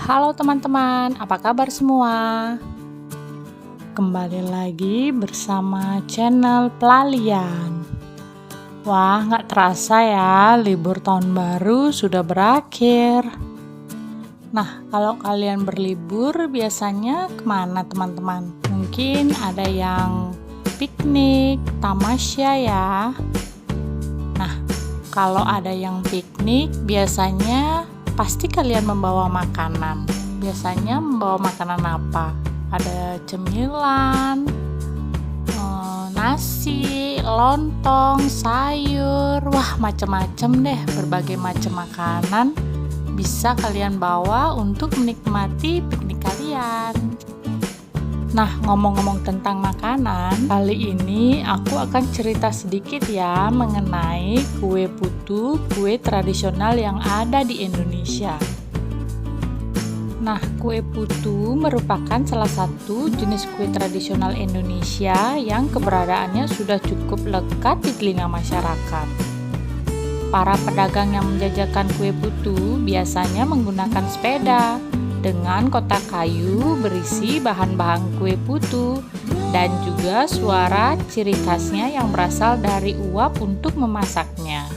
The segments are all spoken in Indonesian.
Halo teman-teman, apa kabar semua? Kembali lagi bersama channel Pelalian. Wah, nggak terasa ya, libur tahun baru sudah berakhir. Nah, kalau kalian berlibur biasanya kemana teman-teman? Mungkin ada yang piknik, tamasya ya. Nah, kalau ada yang piknik biasanya pasti kalian membawa makanan. Biasanya membawa makanan apa? Ada cemilan, nasi, lontong, sayur, wah macam-macam deh, berbagai macam makanan bisa kalian bawa untuk menikmati piknik kalian. Nah, ngomong-ngomong tentang makanan, kali ini aku akan cerita sedikit ya mengenai kue putu, kue tradisional yang ada di Indonesia. Nah, kue putu merupakan salah satu jenis kue tradisional Indonesia yang keberadaannya sudah cukup lekat di telinga masyarakat. Para pedagang yang menjajakan kue putu biasanya menggunakan sepeda dengan kotak kayu berisi bahan-bahan kue putu dan juga suara ciri khasnya yang berasal dari uap untuk memasaknya.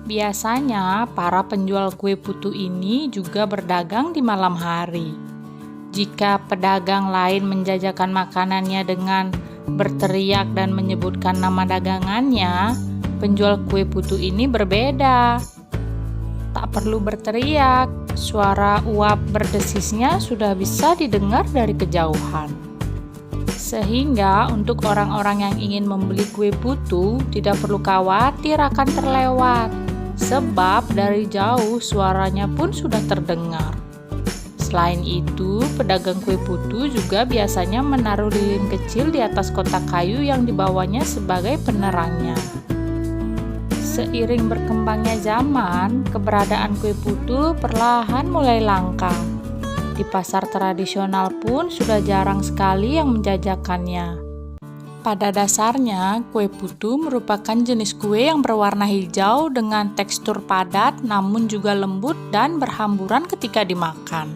Biasanya para penjual kue putu ini juga berdagang di malam hari. Jika pedagang lain menjajakan makanannya dengan berteriak dan menyebutkan nama dagangannya, penjual kue putu ini berbeda. Tak perlu berteriak, suara uap berdesisnya sudah bisa didengar dari kejauhan. Sehingga untuk orang-orang yang ingin membeli kue putu tidak perlu khawatir akan terlewat, sebab dari jauh suaranya pun sudah terdengar. Selain itu, pedagang kue putu juga biasanya menaruh lilin kecil di atas kotak kayu yang dibawanya sebagai penerangnya. Seiring berkembangnya zaman, keberadaan kue putu perlahan mulai langka. Di pasar tradisional pun sudah jarang sekali yang menjajakannya. Pada dasarnya, kue putu merupakan jenis kue yang berwarna hijau dengan tekstur padat namun juga lembut dan berhamburan ketika dimakan.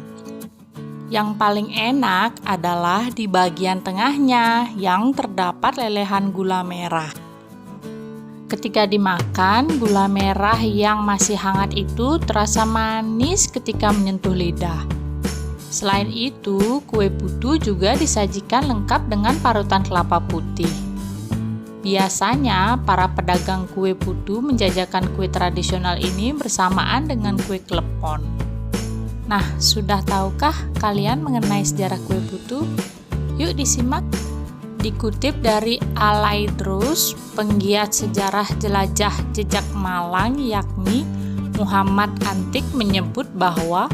Yang paling enak adalah di bagian tengahnya yang terdapat lelehan gula merah. Ketika dimakan, gula merah yang masih hangat itu terasa manis ketika menyentuh lidah. Selain itu, kue putu juga disajikan lengkap dengan parutan kelapa putih. Biasanya, para pedagang kue putu menjajakan kue tradisional ini bersamaan dengan kue klepon. Nah, sudah tahukah kalian mengenai sejarah kue putu? Yuk disimak. Dikutip dari Alaidrus, penggiat sejarah jelajah jejak Malang yakni Muhammad Antik menyebut bahwa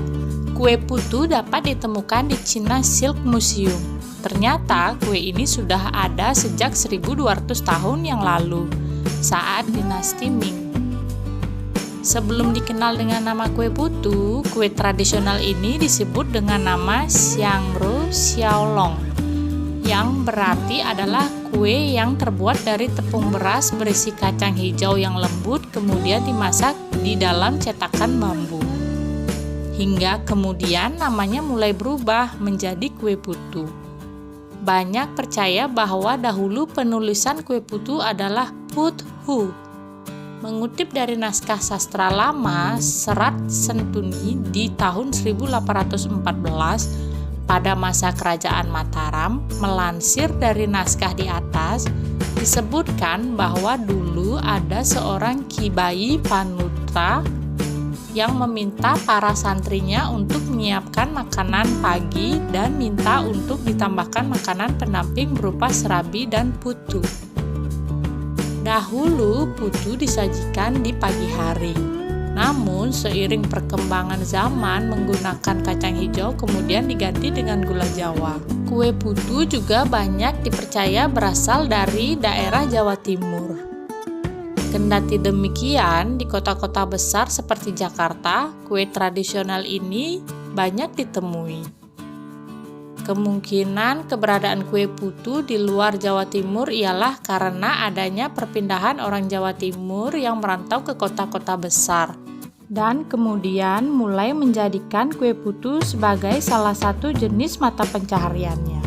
kue putu dapat ditemukan di China Silk Museum. Ternyata kue ini sudah ada sejak 1200 tahun yang lalu, saat dinasti Ming. Sebelum dikenal dengan nama kue putu, kue tradisional ini disebut dengan nama Xiangru Xiaolong, yang berarti adalah kue yang terbuat dari tepung beras berisi kacang hijau yang lembut kemudian dimasak di dalam cetakan bambu. Hingga kemudian namanya mulai berubah menjadi kue putu. Banyak percaya bahwa dahulu penulisan kue putu adalah puthu. Mengutip dari naskah sastra lama Serat Sentuni di tahun 1814, pada masa kerajaan Mataram, melansir dari naskah di atas, disebutkan bahwa dulu ada seorang Kibayi Panutra yang meminta para santrinya untuk menyiapkan makanan pagi dan minta untuk ditambahkan makanan pendamping berupa serabi dan putu. Dahulu putu disajikan di pagi hari. Namun, seiring perkembangan zaman menggunakan kacang hijau kemudian diganti dengan gula Jawa. Kue putu juga banyak dipercaya berasal dari daerah Jawa Timur. Kendati demikian, di kota-kota besar seperti Jakarta, kue tradisional ini banyak ditemui. Kemungkinan keberadaan kue putu di luar Jawa Timur ialah karena adanya perpindahan orang Jawa Timur yang merantau ke kota-kota besar. dan kemudian mulai menjadikan kue putu sebagai salah satu jenis mata pencahariannya.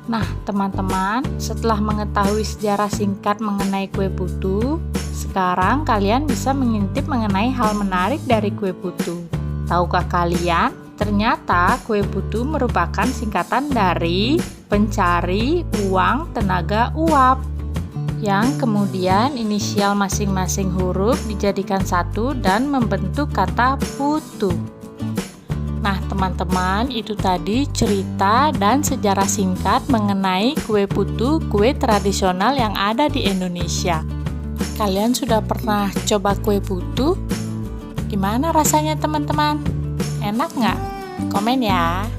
Nah, teman-teman, setelah mengetahui sejarah singkat mengenai kue putu, sekarang kalian bisa mengintip mengenai hal menarik dari kue putu. Tahukah kalian, ternyata kue putu merupakan singkatan dari pencari uang tenaga uap, yang kemudian inisial masing-masing huruf dijadikan satu dan membentuk kata putu. Nah, teman-teman, itu tadi cerita dan sejarah singkat mengenai kue putu, kue tradisional yang ada di Indonesia. Kalian sudah pernah coba kue putu? Gimana rasanya, teman-teman? Enak nggak? Komen ya!